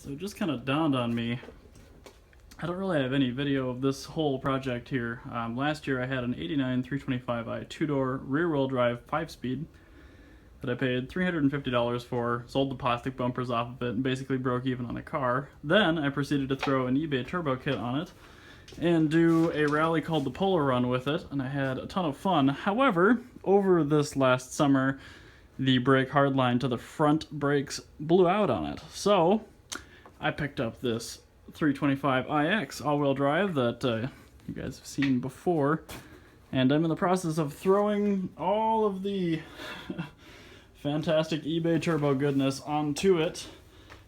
So it just kind of dawned on me, I don't really have any video of this whole project here. Last year I had an 89 325i 2-door rear-wheel drive 5-speed that I paid $350 for, sold the plastic bumpers off of it, and basically broke even on a car. Then I proceeded to throw an eBay turbo kit on it and do a rally called the Polo Run with it, and I had a ton of fun. However, over this last summer, the brake hardline to the front brakes blew out on it. So I picked up this 325iX all-wheel drive that you guys have seen before, and I'm in the process of throwing all of the fantastic eBay turbo goodness onto it.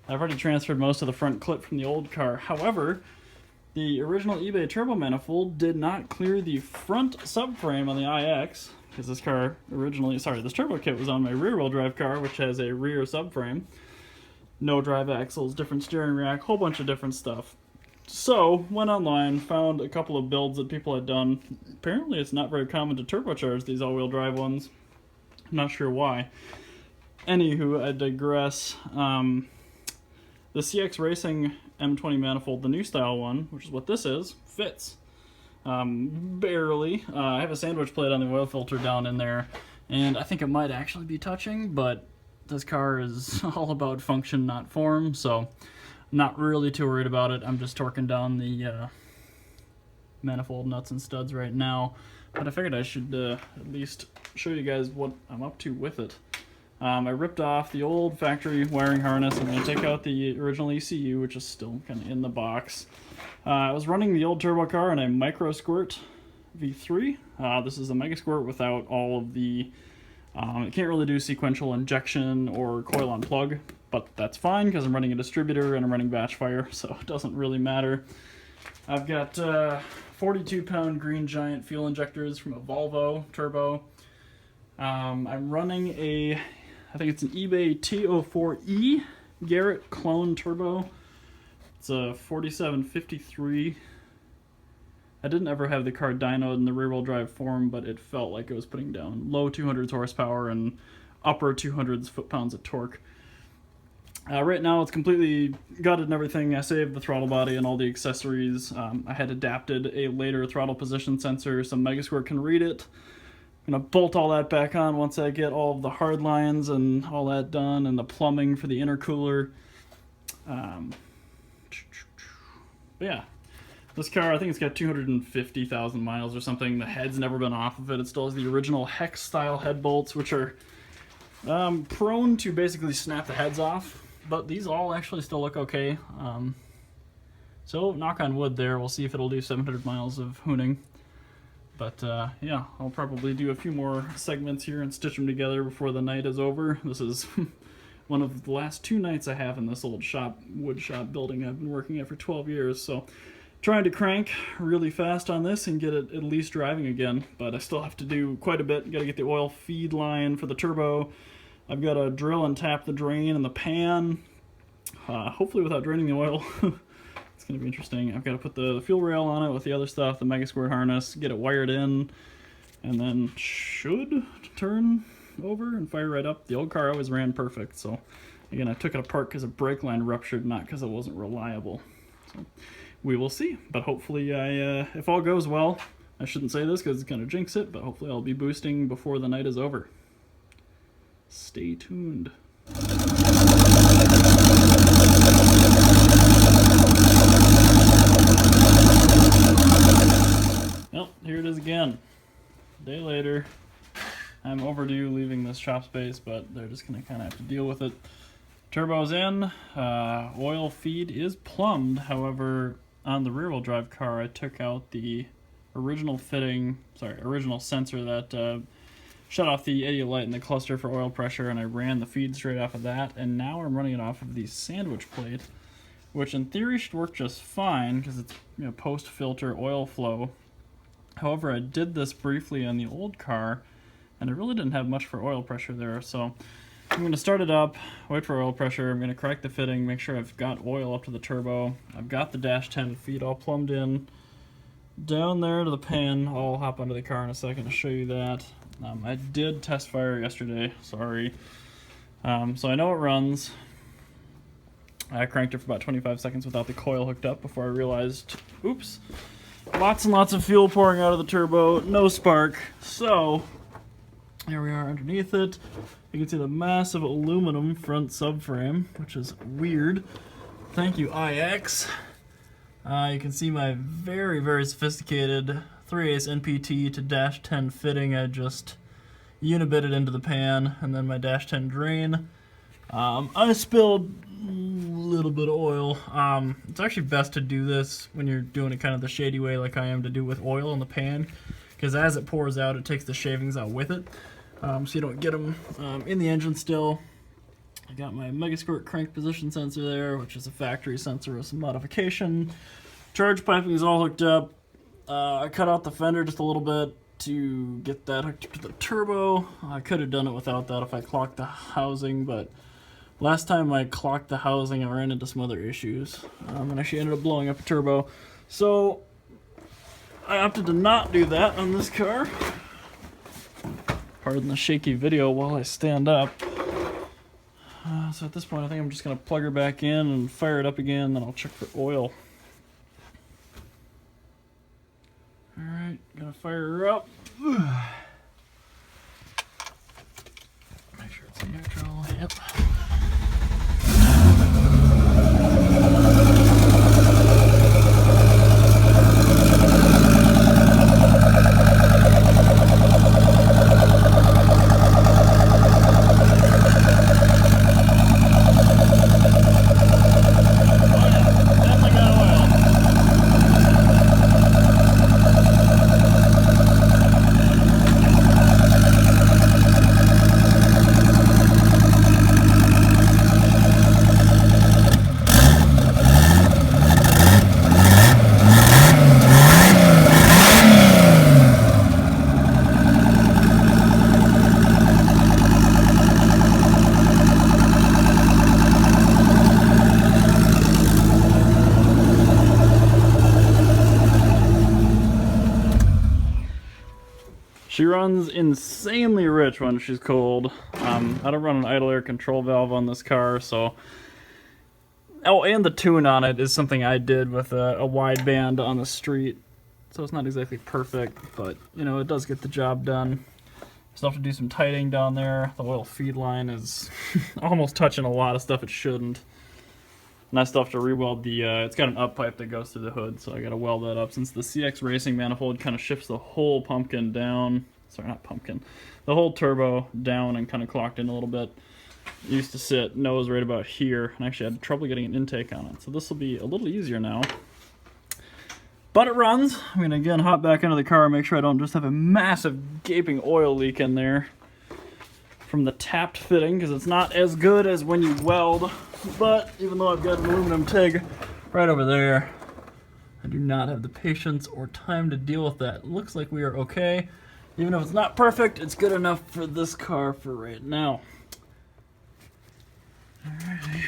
I've already transferred most of the front clip from the old car. However, the original eBay turbo manifold did not clear the front subframe on the iX, because this car originally, this turbo kit was on my rear-wheel drive car, which has a rear subframe, no drive axles, different steering rack, whole bunch of different stuff. So, went online, found a couple of builds that people had done. Apparently it's not very common to turbocharge these all-wheel drive ones. I'm not sure why. Anywho, I digress. The cxracing M20 manifold, the new style one, which is what this is, fits. Barely. I have a sandwich plate on the oil filter down in there, and I think it might actually be touching, but this car is all about function, not form, so I'm not really too worried about it. I'm just torquing down the manifold nuts and studs right now, but I figured I should at least show you guys what I'm up to with it. I ripped off the old factory wiring harness. I'm going to take out the original ECU, which is still kind of in the box. I was running the old turbo car in a microsquirt V3. This is a megasquirt without all of the... it can't really do sequential injection or coil on plug, but that's fine because I'm running a distributor and I'm running batch fire, so it doesn't really matter. I've got 42-pound Green Giant fuel injectors from a Volvo turbo. I'm running a, I think it's an eBay T04E Garrett clone turbo. It's a 4753. I didn't ever have the car dynoed in the rear-wheel drive form, but it felt like it was putting down low 200s horsepower and upper 200s foot-pounds of torque. Right now it's completely gutted and everything. I saved the throttle body and all the accessories. I had adapted a later throttle position sensor so megasquirt can read it. I'm going to bolt all that back on once I get all of the hard lines and all that done, and the plumbing for the intercooler. But yeah, this car, I think it's got 250,000 miles or something. The head's never been off of it. It still has the original hex-style head bolts, which are prone to basically snap the heads off, but these all actually still look okay. So, knock on wood there. We'll see if it'll do 700 miles of hooning. But yeah, I'll probably do a few more segments here and stitch them together before the night is over. This is one of the last 2 nights I have in this old shop, wood shop building I've been working at for 12 years. So trying to crank really fast on this and get it at least driving again. But I still have to do quite a bit. Got to get the oil feed line for the turbo. I've got to drill and tap the drain and the pan, hopefully without draining the oil. It's going to be interesting. I've got to put the fuel rail on it with the other stuff, the megasquirt harness, get it wired in, and then should turn over and fire right up. The old car always ran perfect, so again, I took it apart because a brake line ruptured, not because it wasn't reliable. So we will see, but hopefully if all goes well, I shouldn't say this because it's going to jinx it, but hopefully I'll be boosting before the night is over. Stay tuned. Well, here it is again. A day later. I'm overdue leaving this shop space, but they're just going to kind of have to deal with it. Turbo's in. Oil feed is plumbed. However, on the rear-wheel drive car, I took out the original sensor that shut off the idiot light in the cluster for oil pressure, and I ran the feed straight off of that, and now I'm running it off of the sandwich plate, which in theory should work just fine because it's post-filter oil flow. However, I did this briefly on the old car, and I really didn't have much for oil pressure there, so I'm going to start it up, wait for oil pressure, I'm going to correct the fitting, make sure I've got oil up to the turbo. I've got the dash 10 feed all plumbed in. Down there to the pan, I'll hop onto the car in a second to show you that. I did test fire yesterday, sorry. So I know it runs. I cranked it for about 25 seconds without the coil hooked up before I realized, oops, lots and lots of fuel pouring out of the turbo, no spark. So here we are underneath it. You can see the massive aluminum front subframe, which is weird. Thank you, IX. You can see my very, very sophisticated 3/8 NPT to dash 10 fitting. I just unibitted into the pan, and then my dash 10 drain. I spilled a little bit of oil. It's actually best to do this when you're doing it kind of the shady way like I am to do with oil in the pan, because as it pours out, it takes the shavings out with it, so you don't get them in the engine still. I got my megasquirt crank position sensor there, which is a factory sensor with some modification. Charge piping is all hooked up. I cut out the fender just a little bit to get that hooked up to the turbo. I could have done it without that if I clocked the housing, but last time I clocked the housing, I ran into some other issues, and actually ended up blowing up a turbo. So I opted to not do that on this car. Pardon the shaky video while I stand up. So at this point, I think I'm just going to plug her back in and fire it up again, then I'll check for oil. Alright, gonna fire her up. Make sure it's neutral. Yep. She runs insanely rich when she's cold. I don't run an idle air control valve on this car, so... Oh, and the tune on it is something I did with a wide band on the street. So it's not exactly perfect, but, you know, it does get the job done. Still have to do some tightening down there. The oil feed line is almost touching a lot of stuff it shouldn't. And I still have to re-weld the, it's got an up pipe that goes through the hood, so I gotta weld that up since the cxracing manifold kind of shifts the whole pumpkin down. Sorry, not pumpkin. The whole turbo down and kind of clocked in a little bit. It used to sit nose right about here, and actually had trouble getting an intake on it. So this will be a little easier now. But it runs. I'm gonna again hop back into the car and make sure I don't just have a massive gaping oil leak in there from the tapped fitting, because it's not as good as when you weld. But even though I've got an aluminum TIG right over there, I do not have the patience or time to deal with that. It looks like we are okay. Even if it's not perfect, it's good enough for this car for right now. Alrighty.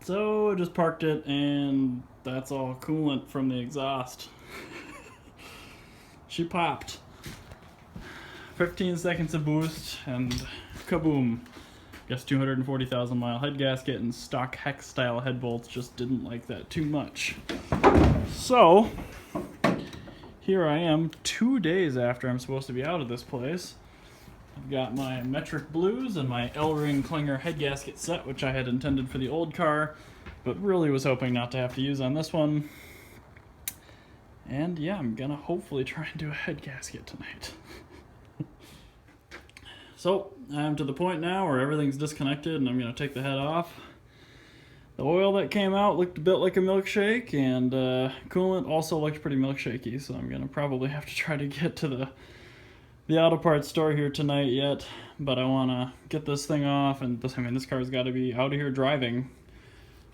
So I just parked it, and that's all coolant from the exhaust. She popped. 15 seconds of boost, and kaboom. Guess 240,000 mile head gasket and stock hex style head bolts just didn't like that too much. So, here I am 2 days after I'm supposed to be out of this place. I've got my metric blues and my Elring Klinger head gasket set, which I had intended for the old car, but really was hoping not to have to use on this one. And yeah, I'm gonna hopefully try and do a head gasket tonight. So, I'm to the point now where everything's disconnected and I'm gonna take the head off. The oil that came out looked a bit like a milkshake, and coolant also looked pretty milkshakey, so I'm gonna probably have to try to get to the auto parts store here tonight yet, but I wanna get this thing off, and this car's gotta be out of here driving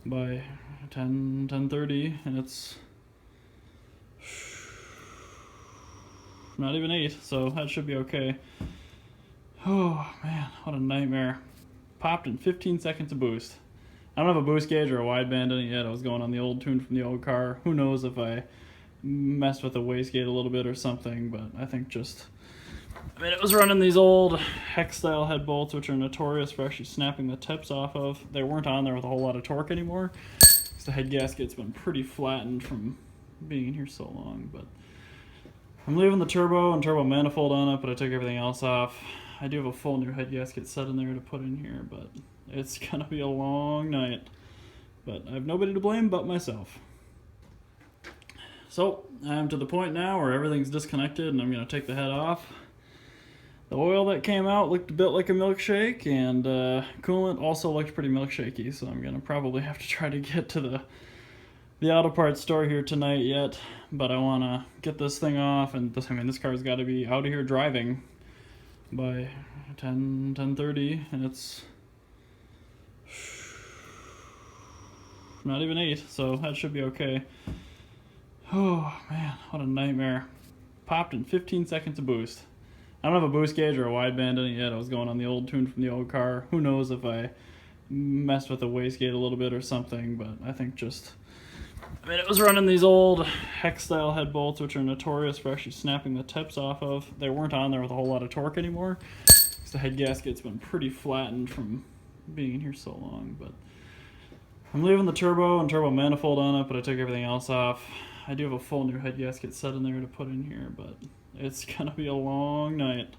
by 10:30, and it's not even 8, so that should be okay. Oh man, what a nightmare. Popped in 15 seconds of boost. I don't have a boost gauge or a wideband in it yet. I was going on the old tune from the old car. Who knows if I messed with the wastegate a little bit or something, but I think it was running these old hex style head bolts, which are notorious for actually snapping the tips off of. They weren't on there with a whole lot of torque anymore, because the head gasket's been pretty flattened from being in here so long. But I'm leaving the turbo and turbo manifold on it, but I took everything else off. I do have a full new head gasket set in there to put in here, but it's gonna be a long night. But I have nobody to blame but myself. So, I'm to the point now where everything's disconnected and I'm gonna take the head off. The oil that came out looked a bit like a milkshake, and coolant also looked pretty milkshakey, so I'm gonna probably have to try to get to the auto parts store here tonight yet, but I wanna get this thing off, and this car's gotta be out of here driving by 10:30, and it's not even 8, so that should be okay. Oh man, what a nightmare. Popped in 15 seconds of boost. I don't have a boost gauge or a wideband in it yet. I was going on the old tune from the old car. Who knows if I messed with the wastegate a little bit or something, but I think it was running these old hex style head bolts, which are notorious for actually snapping the tips off of. They weren't on there with a whole lot of torque anymore, because the head gasket's been pretty flattened from being in here so long. But I'm leaving the turbo and turbo manifold on it, but I took everything else off. I do have a full new head gasket set in there to put in here, but it's gonna be a long night.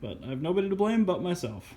But I have nobody to blame but myself.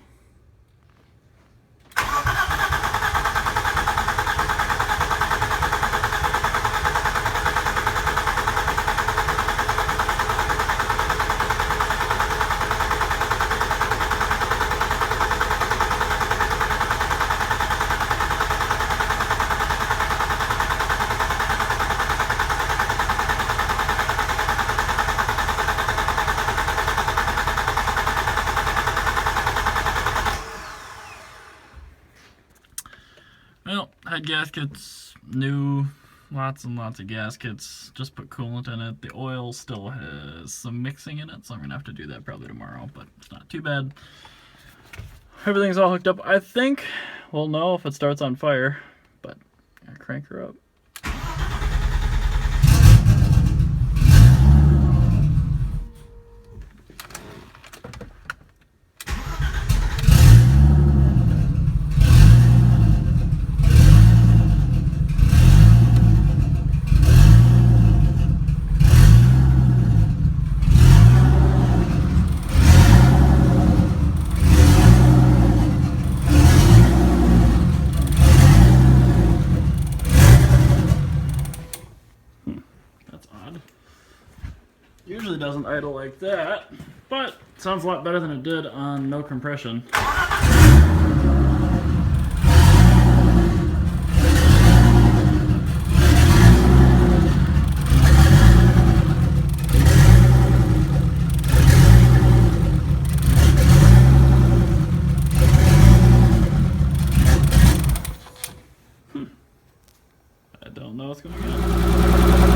Well, head gaskets, new, lots and lots of gaskets, just put coolant in it. The oil still has some mixing in it, so I'm going to have to do that probably tomorrow, but it's not too bad. Everything's all hooked up. I think we'll know if it starts on fire, but I'm going to crank her up. Usually doesn't idle like that, but it sounds a lot better than it did on no compression. I don't know what's going on.